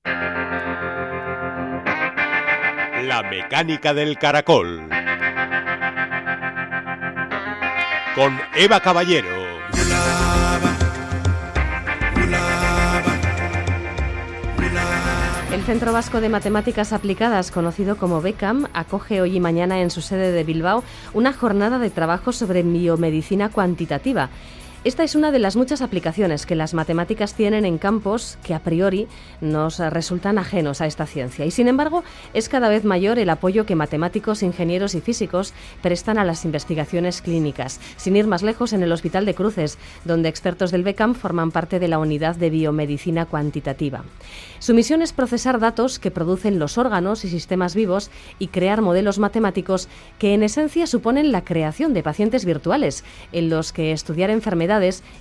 La mecánica del caracol. Con Eva Caballero. El Centro Vasco de Matemáticas Aplicadas, conocido como BECAM, acoge hoy y mañana en su sede de Bilbao una jornada de trabajo sobre biomedicina cuantitativa. Esta es una de las muchas aplicaciones que las matemáticas tienen en campos que a priori nos resultan ajenos a esta ciencia. Y sin embargo, es cada vez mayor el apoyo que matemáticos, ingenieros y físicos prestan a las investigaciones clínicas. Sin ir más lejos, en el Hospital de Cruces, donde expertos del BECAM forman parte de la unidad de biomedicina cuantitativa. Su misión es procesar datos que producen los órganos y sistemas vivos y crear modelos matemáticos que en esencia suponen la creación de pacientes virtuales en los que estudiar enfermedades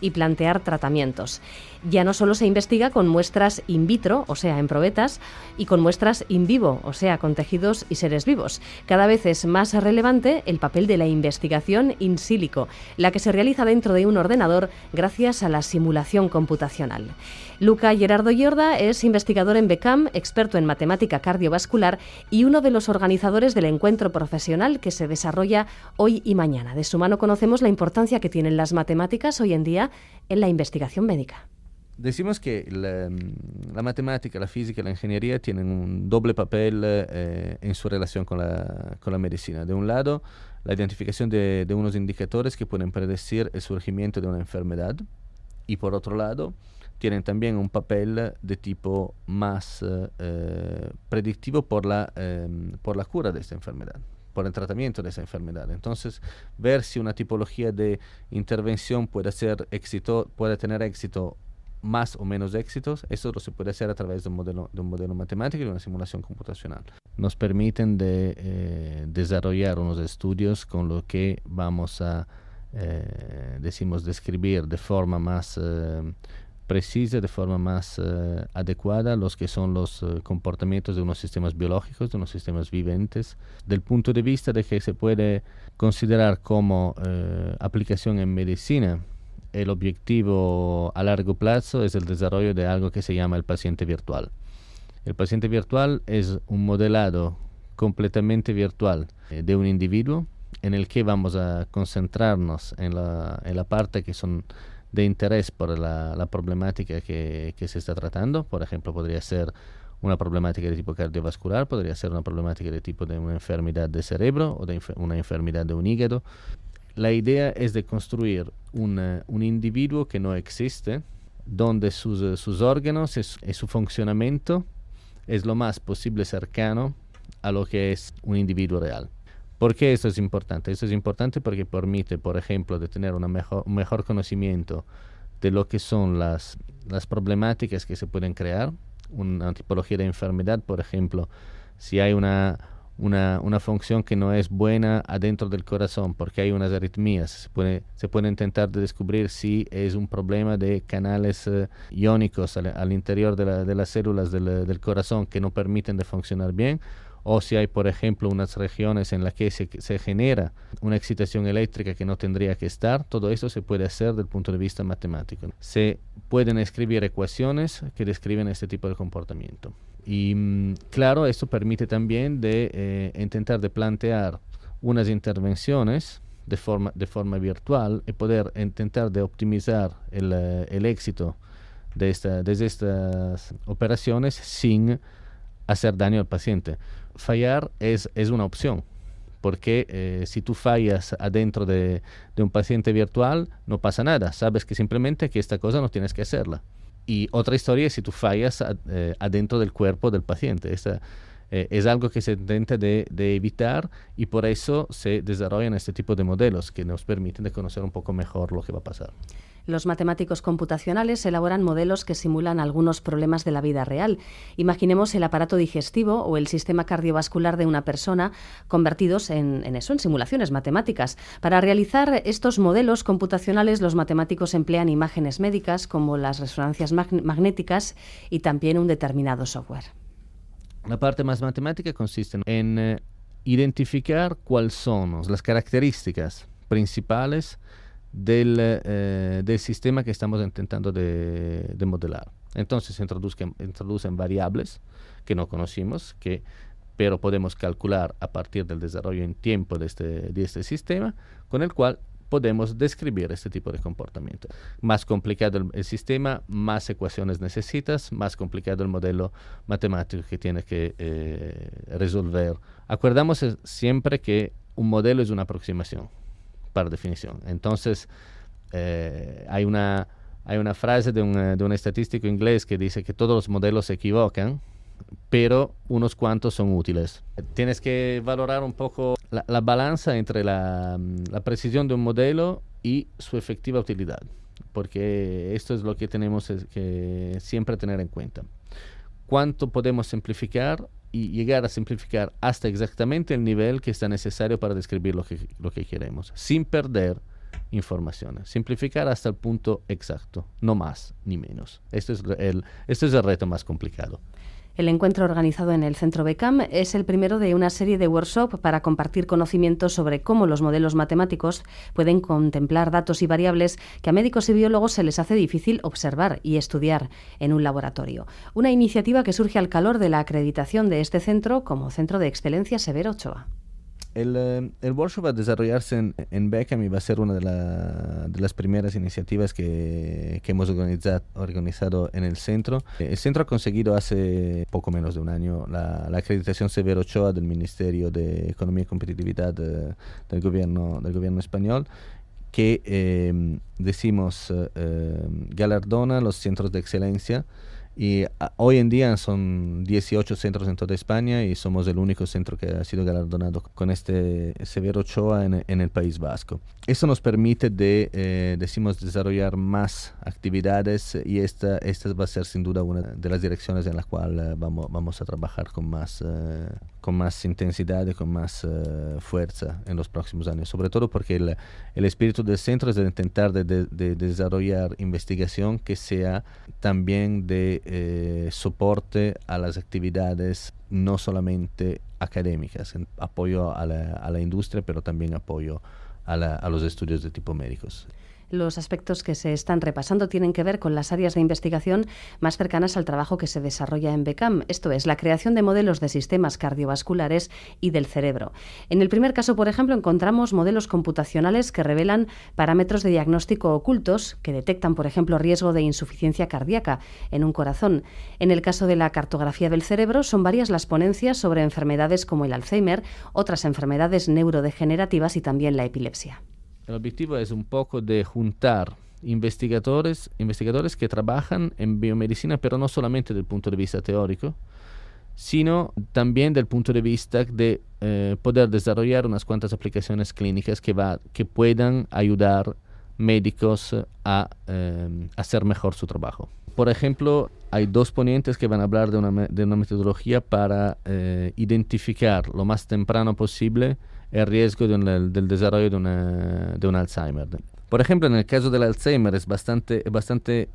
y plantear tratamientos. Ya no solo se investiga con muestras in vitro, o sea, en probetas, y con muestras in vivo, o sea, con tejidos y seres vivos. Cada vez es más relevante el papel de la investigación in silico, la que se realiza dentro de un ordenador gracias a la simulación computacional. Luca Gerardo Llorda es investigador en BECAM, experto en matemática cardiovascular y uno de los organizadores del encuentro profesional que se desarrolla hoy y mañana. De su mano conocemos la importancia que tienen las matemáticas hoy en día en la investigación médica. Decimos que la matemática, la física y la ingeniería tienen un doble papel en su relación con la medicina. De un lado, la identificación de unos indicadores que pueden predecir el surgimiento de una enfermedad, y por otro lado, tienen también un papel de tipo más predictivo por la cura de esta enfermedad, por el tratamiento de esa enfermedad. Entonces, ver si una tipología de intervención puede tener éxito más o menos éxitos, eso lo se puede hacer a través de un modelo matemático y de una simulación computacional. Nos permiten desarrollar unos estudios con lo que vamos a describir de forma más precisa, de forma más adecuada los que son los comportamientos de unos sistemas biológicos, de unos sistemas viventes, del punto de vista de que se puede considerar como aplicación en medicina. El objetivo a largo plazo es el desarrollo de algo que se llama el paciente virtual. El paciente virtual es un modelado completamente virtual de un individuo en el que vamos a concentrarnos en la parte que son de interés por la problemática que se está tratando. Por ejemplo, podría ser una problemática de tipo cardiovascular, podría ser una problemática de tipo de una enfermedad de cerebro o de una enfermedad de un hígado. La idea es de construir un individuo que no existe, donde sus órganos y su funcionamiento es lo más posible cercano a lo que es un individuo real. ¿Por qué esto es importante? Esto es importante porque permite, por ejemplo, de tener un mejor conocimiento de lo que son las problemáticas que se pueden crear, una tipología de enfermedad, por ejemplo, si hay una función que no es buena adentro del corazón porque hay unas arritmias, se puede intentar descubrir si es un problema de canales iónicos al interior de las células del corazón que no permiten de funcionar bien, o si hay, por ejemplo, unas regiones en las que se genera una excitación eléctrica que no tendría que estar. Todo eso se puede hacer desde el punto de vista matemático. Se pueden escribir ecuaciones que describen este tipo de comportamiento. Y claro, esto permite también de intentar de plantear unas intervenciones de forma virtual y poder intentar de optimizar el éxito de estas operaciones sin hacer daño al paciente. Fallar es una opción, porque si tú fallas adentro de un paciente virtual, no pasa nada. Sabes que simplemente que esta cosa no tienes que hacerla. Y otra historia es si tú fallas adentro del cuerpo del paciente. Es algo que se intenta de evitar, y por eso se desarrollan este tipo de modelos que nos permiten de conocer un poco mejor lo que va a pasar. Los matemáticos computacionales elaboran modelos que simulan algunos problemas de la vida real. Imaginemos el aparato digestivo o el sistema cardiovascular de una persona convertidos en simulaciones matemáticas. Para realizar estos modelos computacionales, los matemáticos emplean imágenes médicas como las resonancias magnéticas y también un determinado software. La parte más matemática consiste en identificar cuáles son las características principales del sistema que estamos intentando de modelar. Entonces se introducen variables que no conocimos, pero podemos calcular a partir del desarrollo en tiempo de este sistema, con el cual podemos describir este tipo de comportamiento. Más complicado el sistema, más ecuaciones necesitas, más complicado el modelo matemático que tiene que resolver. Acordamos siempre que un modelo es una aproximación, por definición. Entonces, hay una frase de un estadístico inglés que dice que todos los modelos se equivocan, pero unos cuantos son útiles. Tienes que valorar un poco la balanza entre la precisión de un modelo y su efectiva utilidad, porque esto es lo que tenemos que siempre tener en cuenta. ¿Cuánto podemos simplificar y llegar a simplificar hasta exactamente el nivel que está necesario para describir lo que queremos, sin perder informaciones? Simplificar hasta el punto exacto, no más ni menos. Este es el reto más complicado. El encuentro organizado en el Centro Beckham es el primero de una serie de workshops para compartir conocimientos sobre cómo los modelos matemáticos pueden contemplar datos y variables que a médicos y biólogos se les hace difícil observar y estudiar en un laboratorio. Una iniciativa que surge al calor de la acreditación de este centro como Centro de Excelencia Severo Ochoa. El workshop va a desarrollarse en Beckham y va a ser una de las primeras iniciativas que hemos organizado en el centro. El centro ha conseguido hace poco menos de un año la acreditación Severo Ochoa del Ministerio de Economía y Competitividad del gobierno español, que galardona los centros de excelencia. Y hoy en día son 18 centros en toda España y somos el único centro que ha sido galardonado con este Severo Ochoa en el País Vasco. Eso nos permite desarrollar más actividades y esta va a ser sin duda una de las direcciones en la cual vamos a trabajar con más intensidad y con más fuerza en los próximos años. Sobre todo porque el espíritu del centro es de intentar de desarrollar investigación que sea también de soporte a las actividades no solamente académicas, en apoyo a la industria, pero también apoyo a los estudios de tipo médicos. Los aspectos que se están repasando tienen que ver con las áreas de investigación más cercanas al trabajo que se desarrolla en Beckham, esto es, la creación de modelos de sistemas cardiovasculares y del cerebro. En el primer caso, por ejemplo, encontramos modelos computacionales que revelan parámetros de diagnóstico ocultos que detectan, por ejemplo, riesgo de insuficiencia cardíaca en un corazón. En el caso de la cartografía del cerebro, son varias las ponencias sobre enfermedades como el Alzheimer, otras enfermedades neurodegenerativas y también la epilepsia. El objetivo es un poco de juntar investigadores que trabajan en biomedicina, pero no solamente desde el punto de vista teórico, sino también del punto de vista de poder desarrollar unas cuantas aplicaciones clínicas que puedan ayudar médicos a hacer mejor su trabajo. Por ejemplo, hay dos ponentes que van a hablar de una metodología para identificar lo más temprano posible el riesgo del desarrollo de un Alzheimer. Por ejemplo, en el caso del Alzheimer es bastante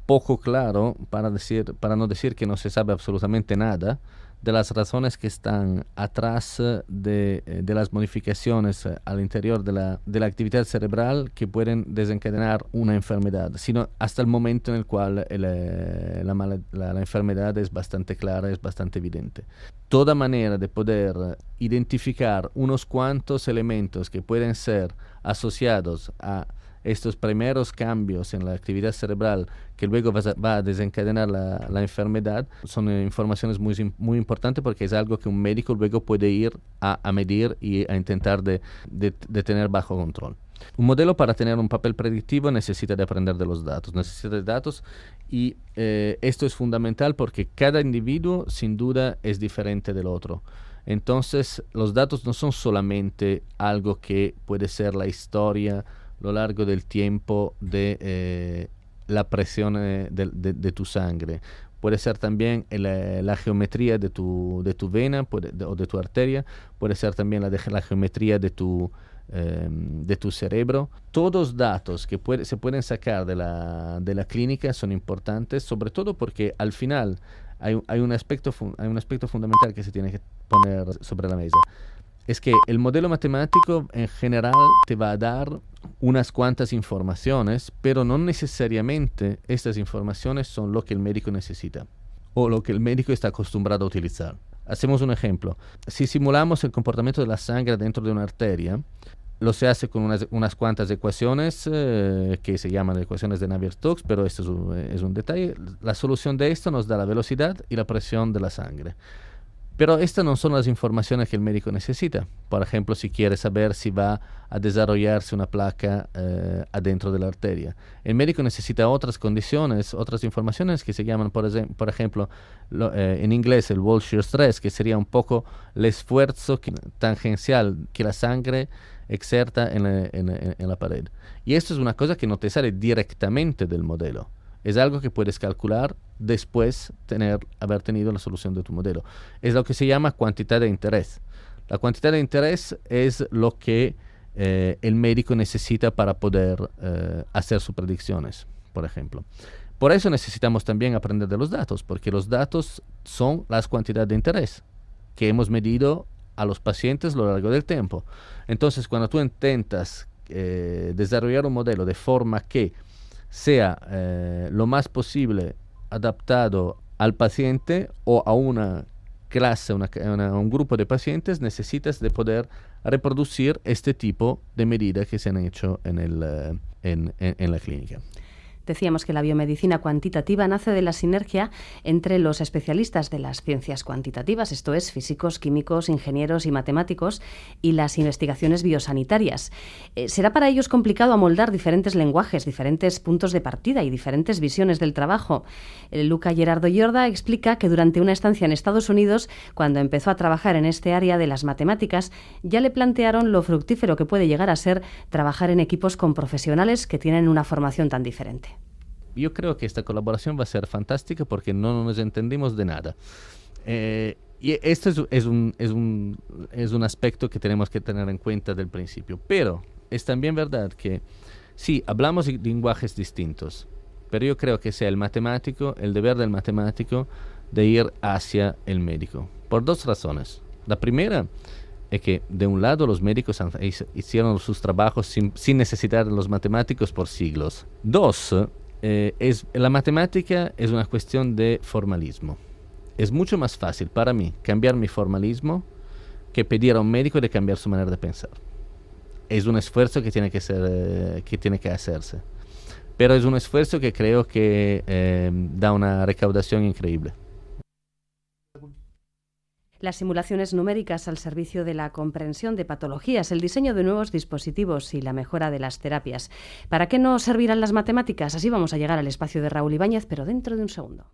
poco claro, para no decir que no se sabe absolutamente nada, de las razones que están atrás de las modificaciones al interior de la actividad cerebral que pueden desencadenar una enfermedad, sino hasta el momento en el cual la enfermedad es bastante clara, es bastante evidente. Toda manera de poder identificar unos cuantos elementos que pueden ser asociados a estos primeros cambios en la actividad cerebral que luego va a desencadenar la enfermedad son informaciones muy importantes, porque es algo que un médico luego puede ir a medir y a intentar de tener bajo control. Un modelo, para tener un papel predictivo, necesita de aprender de los datos, y esto es fundamental porque cada individuo sin duda es diferente del otro. Entonces los datos no son solamente algo que puede ser la historia a lo largo del tiempo de la presión de tu sangre. Puede ser también la geometría de tu vena o de tu arteria, puede ser también la geometría de tu cerebro. Todos datos que se pueden sacar de la clínica son importantes, sobre todo porque al final hay un aspecto fundamental que se tiene que poner sobre la mesa. es que el modelo matemático en general te va a dar unas cuantas informaciones, pero no necesariamente estas informaciones son lo que el médico necesita o lo que el médico está acostumbrado a utilizar. Hacemos un ejemplo. Si simulamos el comportamiento de la sangre dentro de una arteria, lo se hace con unas cuantas ecuaciones que se llaman ecuaciones de Navier-Stokes, pero esto es un detalle. La solución de esto nos da la velocidad y la presión de la sangre. Pero estas no son las informaciones que el médico necesita. Por ejemplo, si quiere saber si va a desarrollarse una placa adentro de la arteria. El médico necesita otras condiciones, otras informaciones que se llaman, por ejemplo, en inglés el wall shear stress, que sería un poco el esfuerzo tangencial que la sangre exerta en la pared. Y esto es una cosa que no te sale directamente del modelo. Es algo que puedes calcular después de haber tenido la solución de tu modelo. Es lo que se llama cuantía de interés. La cuantía de interés es lo que el médico necesita para poder hacer sus predicciones, por ejemplo. Por eso necesitamos también aprender de los datos, porque los datos son las cuantías de interés que hemos medido a los pacientes a lo largo del tiempo. Entonces, cuando tú intentas desarrollar un modelo de forma que sea lo más posible adaptado al paciente o a una clase, un grupo de pacientes, necesitas de poder reproducir este tipo de medidas que se han hecho en la clínica. Decíamos que la biomedicina cuantitativa nace de la sinergia entre los especialistas de las ciencias cuantitativas, esto es, físicos, químicos, ingenieros y matemáticos, y las investigaciones biosanitarias. Será para ellos complicado amoldar diferentes lenguajes, diferentes puntos de partida y diferentes visiones del trabajo. Luca Gerardo Yorda explica que durante una estancia en Estados Unidos, cuando empezó a trabajar en este área de las matemáticas, ya le plantearon lo fructífero que puede llegar a ser trabajar en equipos con profesionales que tienen una formación tan diferente. Yo creo que esta colaboración va a ser fantástica porque no nos entendimos de nada. Y esto es un aspecto que tenemos que tener en cuenta del principio. Pero es también verdad que sí, hablamos de lenguajes distintos, pero yo creo que sea el deber del matemático de ir hacia el médico. Por dos razones. La primera es que de un lado los médicos hicieron sus trabajos sin necesitar de los matemáticos por siglos. Dos, la matemática es una cuestión de formalismo. Es mucho más fácil para mí cambiar mi formalismo que pedir a un médico de cambiar su manera de pensar. Es un esfuerzo que tiene que hacerse. Pero es un esfuerzo que creo que da una recaudación increíble. Las simulaciones numéricas al servicio de la comprensión de patologías, el diseño de nuevos dispositivos y la mejora de las terapias. ¿Para qué nos servirán las matemáticas? Así vamos a llegar al espacio de Raúl Ibáñez, pero dentro de un segundo.